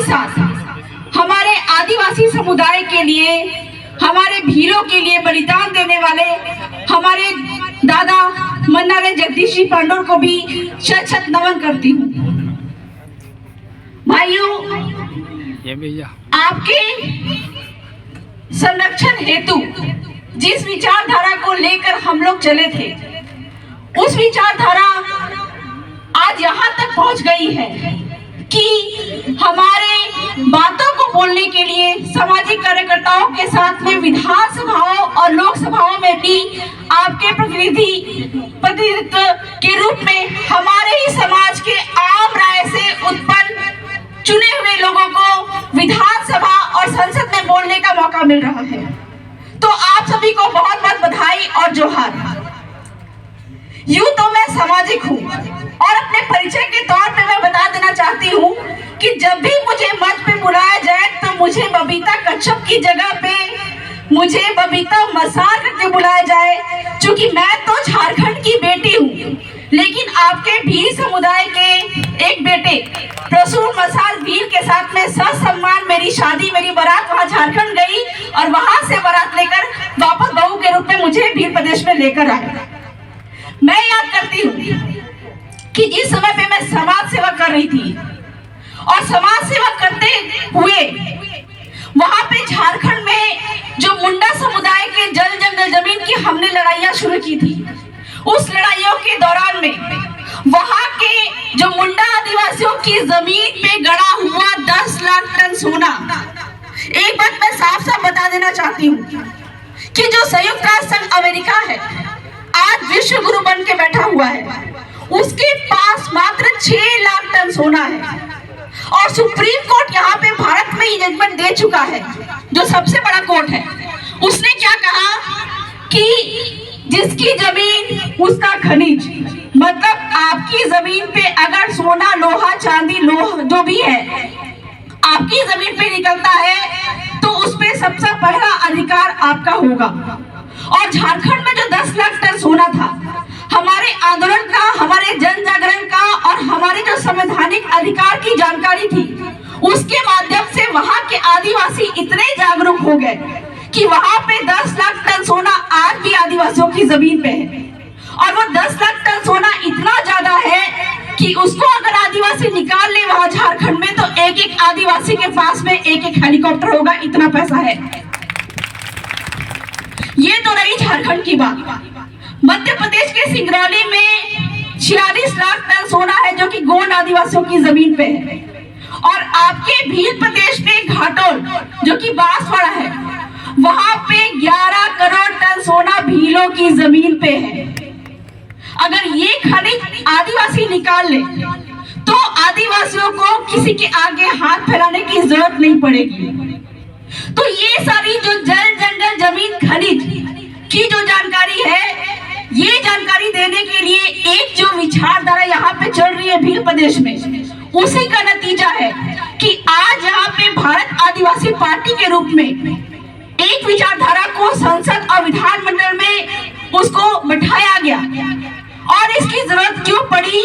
साथ हमारे आदिवासी समुदाय के लिए, हमारे भीलों के लिए बलिदान देने वाले हमारे दादा मन्नारे जगदीश जी पांडुर को भी शत शत नमन करती हूँ। भाइयों, आपके संरक्षण हेतु जिस विचारधारा को लेकर हम लोग चले थे, उस विचारधारा आज यहाँ तक पहुँच गई है कि हमारे बातों को बोलने के लिए सामाजिक कार्यकर्ताओं के साथ में विधानसभाओं और लोकसभाओं में भी आपके प्रतिनिधित्व के रूप में हमारे ही समाज के आम राय से उत्पन्न चुने हुए लोगों को विधानसभा और संसद में बोलने का मौका मिल रहा है। तो आप सभी को बहुत बहुत बधाई और जोहार। यूं तो मैं सामाजिक हूँ और अपने परिचय के तौर पे मैं बता देना चाहती हूँ कि जब भी मुझे मंच पे बुलाया जाए तो मुझे बबीता कच्छप की जगह पे मुझे बबीता मसार करके बुलाया जाए, क्योंकि मैं तो झारखंड की बेटी हूँ। लेकिन आपके भील समुदाय के एक बेटे प्रसून मसार भील के साथ में ससम्मान मेरी शादी, मेरी बारात वहाँ झारखंड गई और वहां से बारात लेकर वापस बहू के रूप में मुझे भील प्रदेश में लेकर आए। मैं याद करती हूँ कि जिस समय पे मैं समाज सेवा कर रही थी और समाज सेवा करते हुए वहां पे झारखंड में जो मुंडा समुदाय के जल जंगल जमीन की हमने लड़ाइयां शुरू की थी, उस लड़ाइयों के दौरान में वहां के जो मुंडा आदिवासियों की जमीन पे गड़ा हुआ 10 लाख टन सोना, एक बात मैं साफ साफ बता देना चाहती हूँ कि जो संयुक्त राष्ट्र संघ अमेरिका है आज विश्व गुरु बन के बैठा हुआ है, उसके पास मात्र 6 लाख टन सोना है। और सुप्रीम कोर्ट यहाँ पे भारत में ही जजमेंट दे चुका है, जो सबसे बड़ा कोर्ट है। उसने क्या कहा कि जिसकी जमीन उसका खनिज, मतलब आपकी जमीन पे अगर सोना, लोहा, चांदी, लोहा जो भी है आपकी जमीन पे निकलता है तो उस पे सबसे पहला अधिकार आपका होगा। और झारखंड में जो 10 लाख टन सोना था, हमारे आंदोलन का, हमारे जन जागरण का और हमारे जो संवैधानिक अधिकार की जानकारी थी, उसके माध्यम से वहां के आदिवासी इतने जागरूक हो गए कि वहां पे 10 लाख टन सोना आज भी आदिवासियों की जमीन पे है। और वो 10 लाख टन सोना इतना ज्यादा है कि उसको अगर आदिवासी निकाल ले वहां झारखंड में तो एक एक आदिवासी के पास में एक एक हेलीकॉप्टर होगा, इतना पैसा है। ये तो रही झारखंड की बात। मध्य प्रदेश के सिंगरौली में 46 लाख टन सोना है जो कि गोंड आदिवासियों की जमीन पे है। और आपके भील प्रदेश में घाटोल जो कि बांसवाड़ा है, वहां पे 11 करोड़ टन सोना भीलों की जमीन पे है। अगर ये खनिज आदिवासी निकाल ले तो आदिवासियों को किसी के आगे हाथ फैलाने की जरूरत नहीं पड़ेगी। तो ये सारी जो जल जंगल जमीन खनिज की जो जानकारी है, ये जानकारी देने के लिए एक जो विचारधारा यहाँ पे चल रही है भील प्रदेश में, उसी का नतीजा है कि आज यहाँ पे भारत आदिवासी पार्टी के रूप में एक विचारधारा को संसद और विधानमंडल में उसको बैठाया गया। और इसकी जरूरत क्यों पड़ी,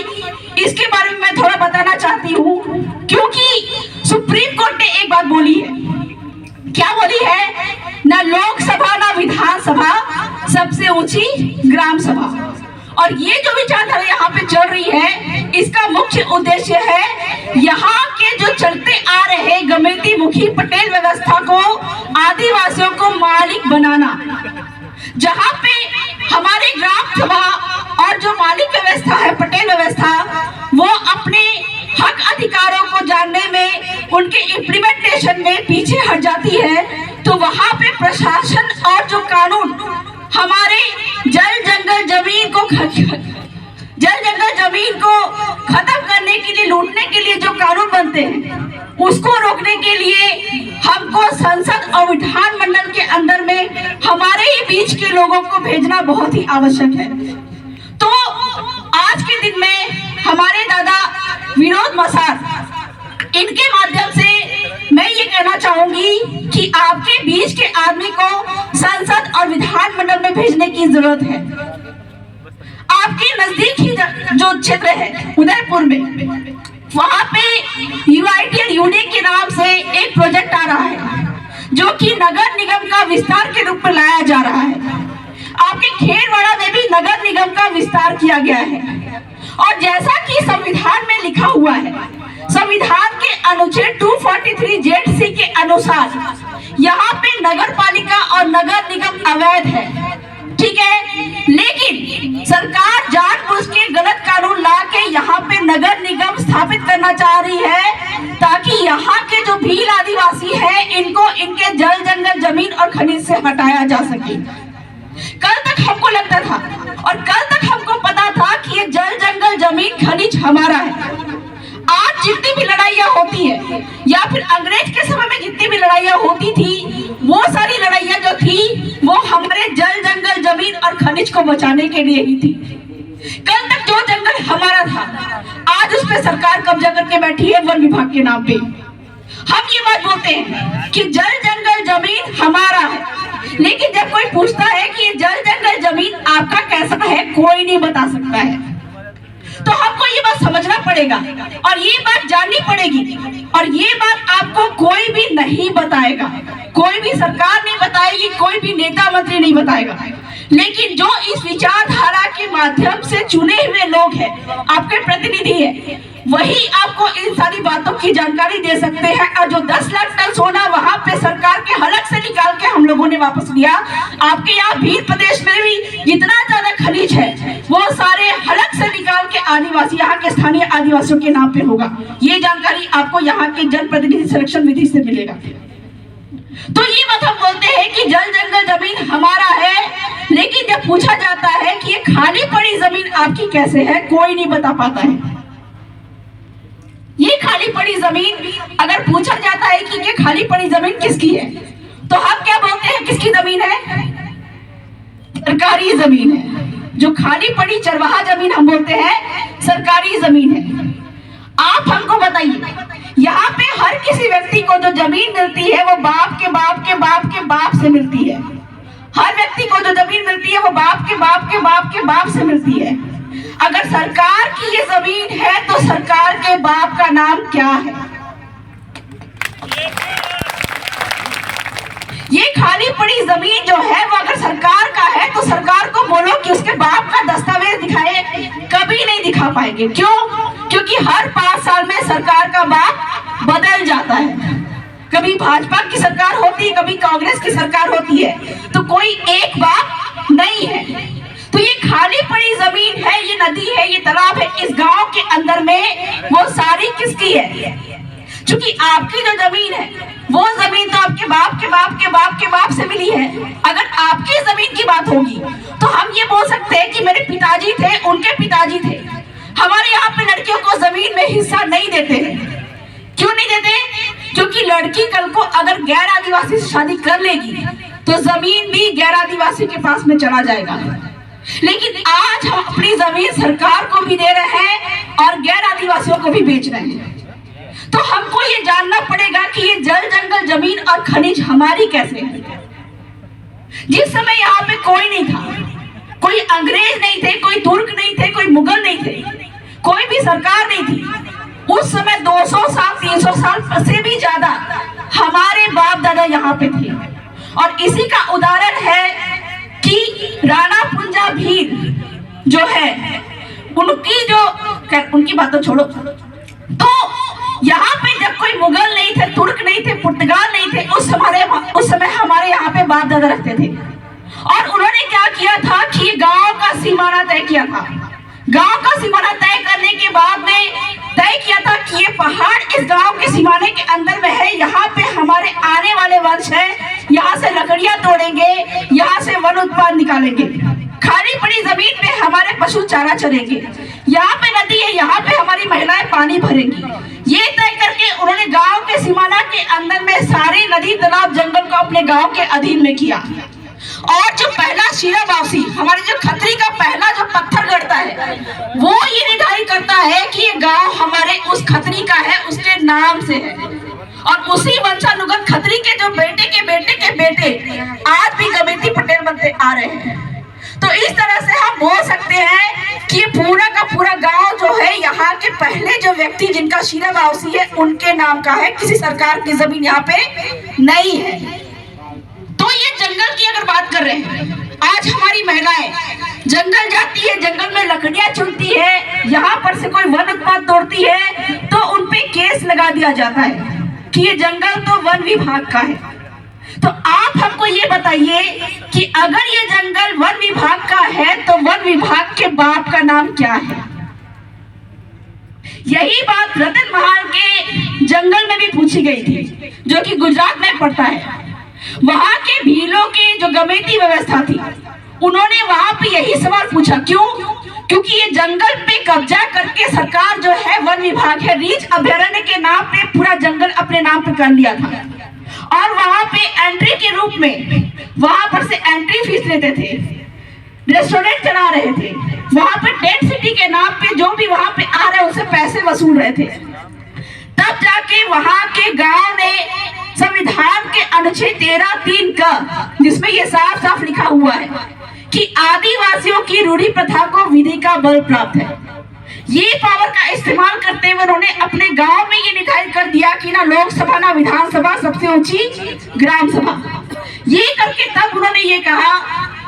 इसके बारे में मैं थोड़ा बताना चाहती हूँ, क्योंकि सुप्रीम कोर्ट ने एक बात बोली है। क्या बोली है? ना लोकसभा ना विधानसभा, सबसे ऊंची ग्राम सभा। और ये जो विचारधारा यहाँ पे चल रही है, इसका मुख्य उद्देश्य है यहाँ के जो चलते आ रहे गमेती मुखी पटेल व्यवस्था को आदिवासियों को मालिक बनाना। जहाँ पे हमारे ग्राम सभा और जो मालिक व्यवस्था है पटेल व्यवस्था, वो अपने हक अधिकारों को जानने में, उनके इम्प्लीमेंटेशन में पीछे हट जाती है, तो वहाँ पे प्रशासन और जो कानून हमारे जल जंगल जमीन को खत्म करने के लिए, लूटने के लिए जो कानून बनते हैं, उसको रोकने के लिए हमको संसद और विधानमंडल के अंदर में हमारे ही बीच के लोगों को भेजना बहुत ही आवश्यक है। तो आज के दिन में हमारे दादा विनोद मसार, इनके माध्यम से मैं ये कहना चाहूंगी कि आपके बीच के आदमी को संसद और विधानमंडल में भेजने की जरूरत है। आपके नजदीक ही जो क्षेत्र है उदयपुर में, वहां पे यूआईटीएल यूनिक के नाम से एक प्रोजेक्ट आ रहा है जो कि नगर निगम का विस्तार के रूप में लाया जा रहा है। आपके खेरवाड़ा में भी नगर निगम का विस्तार किया गया है और जैसा कि संविधान में लिखा हुआ है, संविधान के अनुच्छेद 243 जेड सी के अनुसार यहाँ पे नगर पालिका और नगर निगम अवैध है, ठीक है। लेकिन सरकार जानबूझ के गलत कानून ला के यहाँ पे नगर निगम स्थापित करना चाह रही है ताकि यहाँ के जो भील आदिवासी हैं इनको इनके जल जंगल जमीन और खनिज से हटाया जा सके। कल तक हमको लगता था और कल तक हमको पता था कि ये जल जंगल जमीन खनिज हमारा है। आज जितनी भी लड़ाइयाँ होती है या फिर अंग्रेज के समय में जितनी भी लड़ाइयाँ होती थी, वो सारी लड़ाइयाँ जो थी वो हमारे जल जंगल जमीन और खनिज को बचाने के लिए ही थी। कल तक जो जंगल हमारा था आज उस पर सरकार कब्जा करके बैठी है वन विभाग के नाम पे। हम ये बात बोलते हैं कि जल जंगल जमीन हमारा है, लेकिन जब कोई पूछता है कि ये जल जंगल जमीन आपका कैसा है, कोई नहीं बता सकता है। तो हमको ये बात समझना पड़ेगा और ये बात जाननी पड़ेगी और ये बात आपको कोई भी नहीं बताएगा, कोई भी सरकार नहीं बताएगी, कोई भी नेता मंत्री नहीं बताएगा। लेकिन जो इस विचारधारा के माध्यम से चुने हुए लोग हैं, आपके प्रतिनिधि हैं, वही आपको इन सारी बातों की जानकारी दे सकते हैं। और जो 10 लाख टन सोना वहां पे सरकार के हलक से निकाल के हम लोगों ने वापस लिया, आपके यहाँ भील प्रदेश में भी जितना ज्यादा खनिज है वो सारे हलक से निकाल के आदिवासी, यहाँ के स्थानीय आदिवासियों के नाम पे होगा। ये जानकारी आपको यहाँ के जनप्रतिनिधि संरक्षण विधि से मिलेगा। तो ये बात हम बोलते हैं कि जल जंगल जमीन हमारा है, लेकिन जब पूछा जाता है कि ये खाली पड़ी जमीन आपकी कैसे है, कोई नहीं बता पाता है। ये खाली पड़ी जमीन अगर पूछा जाता है कि ये खाली पड़ी जमीन किसकी है, तो हम क्या बोलते हैं, किसकी जमीन है? सरकारी जमीन है। जो खाली पड़ी चरवाहा जमीन हम बोलते हैं सरकारी जमीन है। आप हमको बताइए, यहाँ पे हर किसी व्यक्ति को जो जमीन मिलती है वो बाप के बाप के बाप के बाप से मिलती है। हर व्यक्ति को जो जमीन मिलती है वो बाप के बाप के बाप के बाप से मिलती है। अगर सरकार की ये जमीन है तो सरकार के बाप का नाम क्या है? ये खाली पड़ी जमीन जो है वो अगर सरकार का है तो सरकार को बोलो कि उसके बाप का दस्तावेज दिखाए, कभी नहीं दिखा पाएंगे। क्यों? क्योंकि हर 5 साल में सरकार का बाप बदल जाता है। कभी भाजपा की सरकार होती है, कभी कांग्रेस की सरकार होती है, तो कोई एक बाप नहीं है। तो ये खाली पड़ी जमीन है, ये नदी है, ये तालाब है, इस गांव के अंदर में वो सारी किसकी है? क्योंकि आपकी जो जमीन है वो जमीन तो आपके बाप के बाप के बाप के बाप से मिली है। अगर आपकी जमीन की बात होगी तो हम ये बोल सकते हैं कि मेरे पिताजी थे, उनके पिताजी थे। हमारे यहाँ पे लड़कियों को जमीन में हिस्सा नहीं देते हैं। क्यों नहीं देते? क्योंकि लड़की कल को अगर गैर आदिवासी से शादी कर लेगी तो जमीन भी गैर आदिवासी के पास में चला जाएगा। लेकिन आज हम अपनी जमीन सरकार को भी दे रहे हैं और गैर आदिवासियों को भी बेच रहे हैं। तो हमको ये जानना पड़ेगा कि ये जल जंगल जमीन और खनिज हमारी कैसे है। जिस समय यहाँ पे कोई नहीं था, कोई अंग्रेज नहीं थे, कोई तुर्क नहीं थे, कोई मुगल नहीं थे, कोई भी सरकार नहीं थी, उस समय 200 साल 300 साल से भी ज्यादा हमारे बाप दादा यहाँ पे थे। और इसी का उदाहरण है कि राणा पुंजा भील जो है, उनकी बात तो छोड़ो, तो यहाँ पे जब कोई मुगल नहीं थे, तुर्क नहीं थे, पुर्तगाल नहीं थे, उस समय हमारे यहाँ पे बाप दादा रहते थे। और उन्होंने क्या किया था कि गांव का सीमाना तय किया था। गांव का सीमाना तय करने के बाद में तय किया था कि ये पहाड़ इस गांव के सीमाने के अंदर में है, यहाँ पे हमारे आने वाले वंश है, यहाँ से लकड़ियां तोड़ेंगे, यहाँ से वन उत्पाद निकालेंगे, खाली पड़ी जमीन पे हमारे पशु चारा चरेंगे, यहाँ पे नदी है, यहाँ पे हमारी महिलाएं पानी भरेंगी। ये तय करके उन्होंने गांव के सीमाना के अंदर में सारे नदी तालाब जंगल को अपने गांव के अधीन में किया। और जो पहला शीरा वापसी, हमारे जो खतरी का पहला जो पत्थर गड़ता है, वो ये निर्धारित करता है कि ये गांव हमारे उस खतरी का है, उसके नाम से है। और उसी वंशानुगत खतरी के जो बेटे के बेटे के बेटे आज भी गमेती पटेल बनते आ रहे हैं। तो इस तरह से हम बोल सकते हैं कि पूरा का पूरा गांव जो है यहाँ के पहले जो व्यक्ति जिनका शीला वावसी है उनके नाम का है, किसी सरकार की जमीन यहाँ पे नहीं है। तो ये जंगल की अगर बात कर रहे हैं, आज हमारी महिलाएं जंगल जाती है, जंगल में लकड़ियां चुनती है, यहाँ पर से कोई वन उत्पाद तोड़ती है तो उनपे केस लगा दिया जाता है कि ये जंगल तो वन विभाग का है। तो आप हमको ये बताइए कि अगर ये जंगल वन विभाग का है तो वन विभाग के बाप का नाम क्या है? यही बात रतनमहल के जंगल में भी पूछी गई थी, जो कि गुजरात में पड़ता है। वहां के भीलों के जो गमेती व्यवस्था थी, उन्होंने वहां पे यही सवाल पूछा, क्यों? क्योंकि ये जंगल पे कब्जा करके सरकार जो है, वन विभाग है, रीछ अभयारण्य के नाम पे पूरा जंगल अपने नाम पे कर लिया था और वहां पे एंट्री के रूप में वहां पर से एंट्री फीस लेते थे, रेस्टोरेंट चला रहे थे, वहां पे टेंट सिटी के नाम पे जो भी वहां पे आ रहे उनसे पैसे वसूल रहे थे। तब जाके वहां के गांव ने संविधान के अनुच्छेद 13(3) का, जिसमें ये साफ साफ लिखा हुआ है कि आदिवासियों की रूढ़ी प्रथा को विधि का बल प्राप्त है, ये पावर का इस्तेमाल करते हुए उन्होंने अपने गांव में ये निर्धारित कर दिया कि ना लोकसभा ना विधानसभा, सबसे ऊंची ग्राम सभा। ये करके तब उन्होंने ये कहा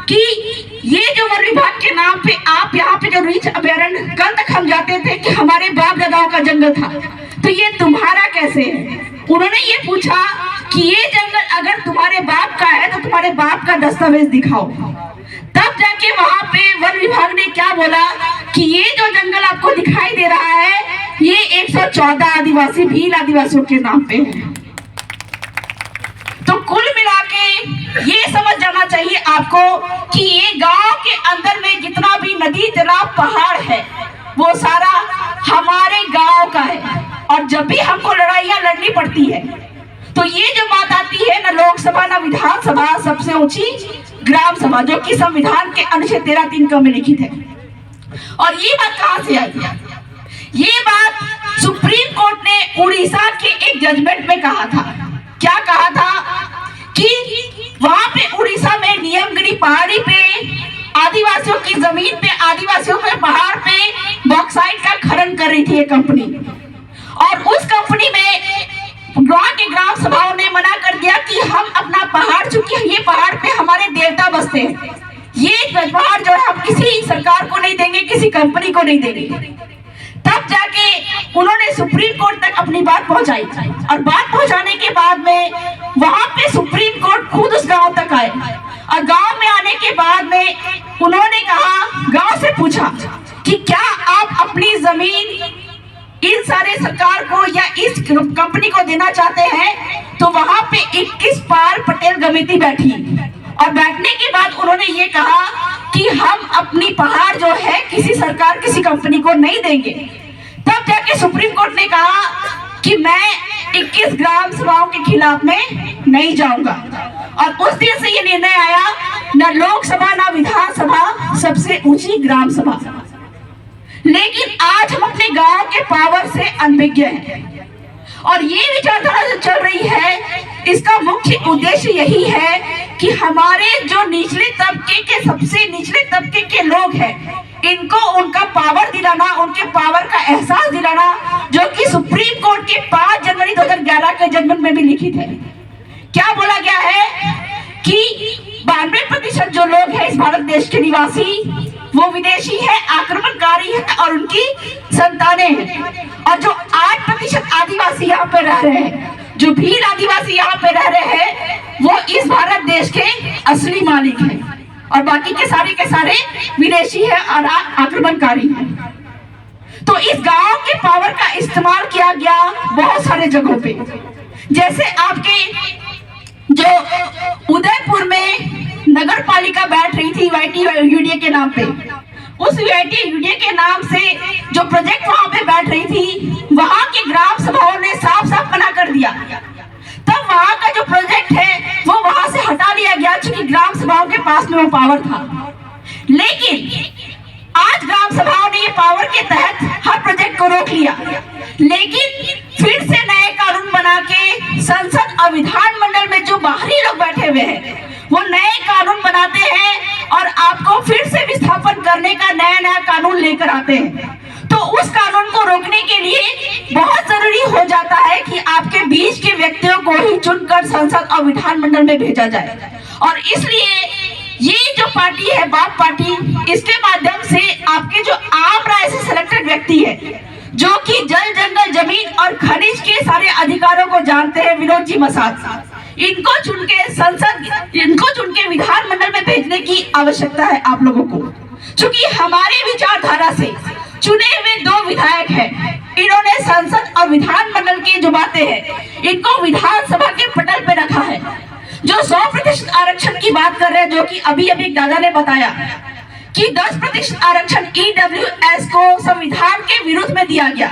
कि ये जो वन विभाग के नाम पे आप यहाँ पे जो रीछ अभयारण्य, कल तक हम जाते थे कि हमारे बाप दादाओं का जंगल था, तो ये तुम्हारा कैसे है? उन्होंने ये पूछा कि ये जंगल अगर तुम्हारे बाप का है तो तुम्हारे बाप का दस्तावेज दिखाओ। तब जाके वहां पे वन विभाग ने क्या बोला कि ये जो जंगल आपको दिखाई दे रहा है, ये 114 आदिवासी भील आदिवासियों के नाम पे है। तो कुल मिला के ये समझ जाना चाहिए आपको कि ये गांव के अंदर में जितना भी नदी, तालाब, पहाड़ है, वो सारा हमारे गांव का है। और जब भी हमको लड़ाइयां लड़नी पड़ती है तो ये जो बात आती है, ना लोकसभा ना विधानसभा, सबसे ऊंची ग्राम सभा, जो कि संविधान के अनुच्छेद 13(3) में लिखित है। और ये बात कहां से आई? ये बात सुप्रीम कोर्ट ने उड़ीसा के एक जजमेंट में कहा था। क्या कहा था कि वहां पे उड़ीसा में नियमगिरी पहाड़ी पे आदिवासियों की जमीन पे, आदिवासियों के पहाड़ पे बॉक्साइट का खनन कर रही थी एक कंपनी, और उस कंपनी में वहां के ग्राम सभाओं ने मना कर दिया कि हम अपना पहाड़, चूंकि ये पहाड़ पे हमारे देवता बसते हैं, ये पहाड़ जो है हम किसी सरकार को नहीं देंगे, किसी कंपनी को नहीं देंगे। तब जाके उन्होंने सुप्रीम कोर्ट तक अपनी बात पहुंचाई, और बात पहुंचाने के बाद में वहां पे सुप्रीम कोर्ट खुद उस गांव तक आए, और गांव में आने के बाद में उन्होंने कहा, गांव से पूछा कि क्या आप अपनी जमीन इन सारे सरकार को या इस कंपनी को देना चाहते हैं? तो वहां पे 21 पार पटेल गमेती बैठी, और बैठने के बाद उन्होंने ये कहा कि हम अपनी पहाड़ जो है किसी सरकार, किसी कंपनी को नहीं देंगे। तब जाके सुप्रीम कोर्ट ने कहा कि मैं 21 ग्राम सभाओं के खिलाफ में नहीं जाऊंगा, और उस दिन से ये निर्णय आया, न लोकसभा ना विधानसभा, सबसे ऊंची ग्राम सभा। लेकिन आज हम अपने गांव के पावर से अनभिज्ञ हैं, और ये विचारधारा जो चल रही है, इसका मुख्य उद्देश्य यही है कि हमारे जो निचले तबके के, सबसे निचले तबके के लोग हैं, इनको उनका पावर दिलाना, उनके पावर का एहसास दिलाना, जो कि सुप्रीम कोर्ट के 5 जनवरी 2011 के जजमेंट में भी लिखित है। क्या बोला गया है कि 92% जो लोग हैं इस भारत देश के निवासी, वो विदेशी है, आक्रमणकारी है, और उनकी संतानें हैं। और जो 8% आदिवासी यहाँ पे रह रहे हैं, जो भील आदिवासी यहाँ पे रह रहे हैं, वो इस भारत देश के असली मालिक हैं, और बाकी के सारे विदेशी है और आक्रमणकारी हैं। तो इस गांव के पावर का इस्तेमाल किया गया बहुत सारे जगहों पे, जैसे आपके जो उदयपुर में नगर पालिका बैठ रही थी यूडीए के नाम पे, उस यूडीए के नाम से जो प्रोजेक्ट वहां पे बैठ रही थी, वहां के ग्राम सभाओं ने साफ साफ मना कर दिया। तब वहां का जो प्रोजेक्ट है वो वहां से हटा लिया गया, क्योंकि ग्राम सभाओं के पास में वो पावर था। लेकिन आज ग्राम सभाओं ने ये पावर के तहत हर प्रोजेक्ट को रोक लिया, लेकिन फिर से नए कानून बना के संसद और विधानमंडल में जो बाहरी लोग बैठे हुए हैं, वो नए कानून बनाते हैं और आपको फिर से विस्थापन करने का नया नया कानून लेकर आते हैं, तो उस कानून को रोकने के लिए बहुत जरूरी हो जाता है कि आपके बीच के व्यक्तियों को ही चुनकर संसद और विधानमंडल में भेजा जाए। और इसलिए ये जो पार्टी है बाप पार्टी, इसके माध्यम से आपके जो आम राय से सिलेक्टेड व्यक्ति है, जो कि जल जंगल जमीन और खनिज के सारे अधिकारों को जानते हैं, विनोद जी मसाद, इनको चुन के संसद, इनको चुन के विधानमंडल में भेजने की आवश्यकता है आप लोगों को। क्योंकि हमारे विचारधारा से चुने हुए 2 विधायक हैं, इन्होंने संसद और विधानमंडल की जो बातें हैं इनको विधानसभा के पटल पे रखा है। जो 100% आरक्षण की बात कर रहे हैं, जो कि अभी अभी दादा ने बताया कि 10% आरक्षण EWS को संविधान के विरुद्ध में दिया गया,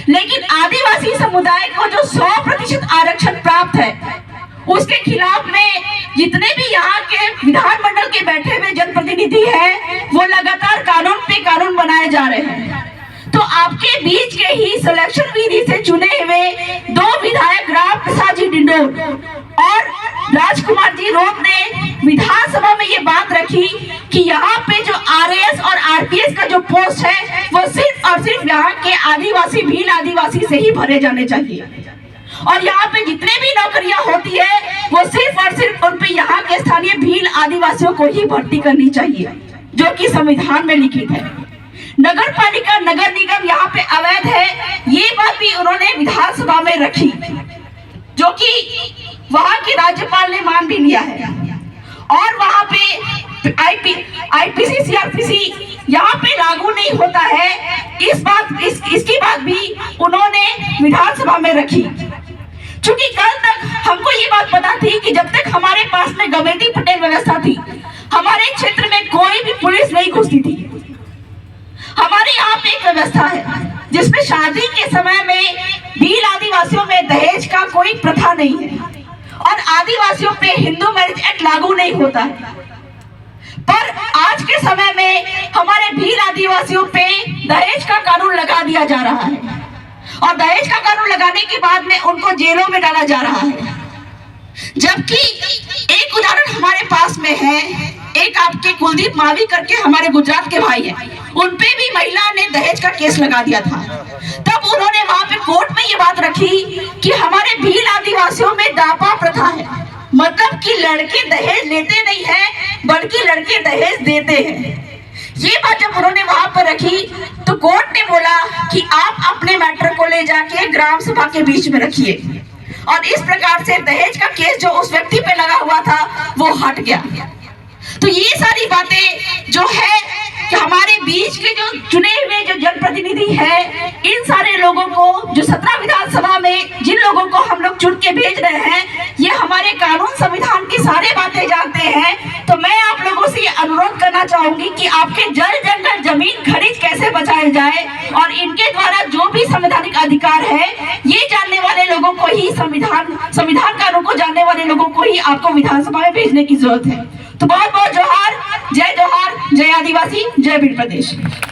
लेकिन आदिवासी समुदाय को जो 100% आरक्षण प्राप्त है उसके खिलाफ में जितने भी यहाँ के विधानमंडल के बैठे हुए जनप्रतिनिधि हैं वो लगातार कानून पे कानून बनाए जा रहे हैं। तो आपके बीच के ही सिलेक्शन विधि से चुने हुए 2 विधायक राम प्रसाद जी डिंडोर और राजकुमार जी रोत ने विधानसभा में ये बात रखी कि यहाँ पे जो RAS और RPS का जो पोस्ट है वो सिर्फ और सिर्फ यहाँ के आदिवासी, भील आदिवासी से ही भरे जाने चाहिए, और यहाँ पे जितने भी नौकरियां होती है वो सिर्फ और सिर्फ उन पे यहाँ के स्थानीय भील आदिवासियों को ही भर्ती करनी चाहिए, जो कि संविधान में लिखित है। नगर पालिका, नगर निगम यहाँ पे अवैध है, ये बात भी उन्होंने विधानसभा में रखी, जो कि वहाँ के राज्यपाल ने मान भी लिया है। और वहाँ पे IPC CRPC यहाँ पे लागू नहीं होता है, इसकी बात भी उन्होंने विधानसभा में रखी। क्योंकि कल तक हमको ये बात पता थी कि जब तक हमारे पास में गवर्नमेंट पटेल व्यवस्था थी, हमारे क्षेत्र में कोई भी पुलिस नहीं घुसती थी। हमारे यहाँ पे एक व्यवस्था है जिसमें शादी के समय में भील आदिवासियों में दहेज का कोई प्रथा नहीं है, और आदिवासियों पे हिंदू मैरिज एक्ट लागू नहीं होता है। पर आज के समय में हमारे भील आदिवासियों पे दहेज का कानून लगा दिया जा रहा है, और दहेज का कानून लगाने के बाद में उनको जेलों में डाला जा रहा है। जबकि एक उदाहरण हमारे पास में है, एक आपके कुलदीप मावी करके हमारे गुजरात के भाई हैं, उनपे भी महिला ने दहेज का केस लगा दिया था। तब उन्होंने वहां पे कोर्ट में ये बात रखी कि हमारे भील आदिवासियों में दापा प्रथा है, मतलब कि लड़के दहेज लेते नहीं है बल्कि लड़के दहेज देते हैं। ये बात जब उन्होंने वहां पर रखी तो कोर्ट ने बोला कि आप अपने मैटर को ले जाके ग्राम सभा के बीच में रखिए, और इस प्रकार से दहेज का केस जो उस व्यक्ति पे लगा हुआ था वो हट गया। तो ये सारी बातें जो है कि हमारे बीच के जो चुने हुए जो जनप्रतिनिधि हैं, इन सारे लोगों को जो 17 विधानसभा में जिन लोगों को हम लोग चुन के भेज रहे हैं, ये हमारे कानून संविधान की सारे बातें जानते हैं। तो मैं आप लोगों से ये अनुरोध करना चाहूंगी कि आपके जल जंगल जमीन खनिज कैसे बचाए जाए, और इनके द्वारा जो भी संवैधानिक अधिकार है ये जानने वाले लोगों को ही संविधान कानून को जानने वाले लोगों को ही आपको विधानसभा में भेजने की जरूरत है। तो बहुत बहुत जोहार, जय आदिवासी, जय भील प्रदेश।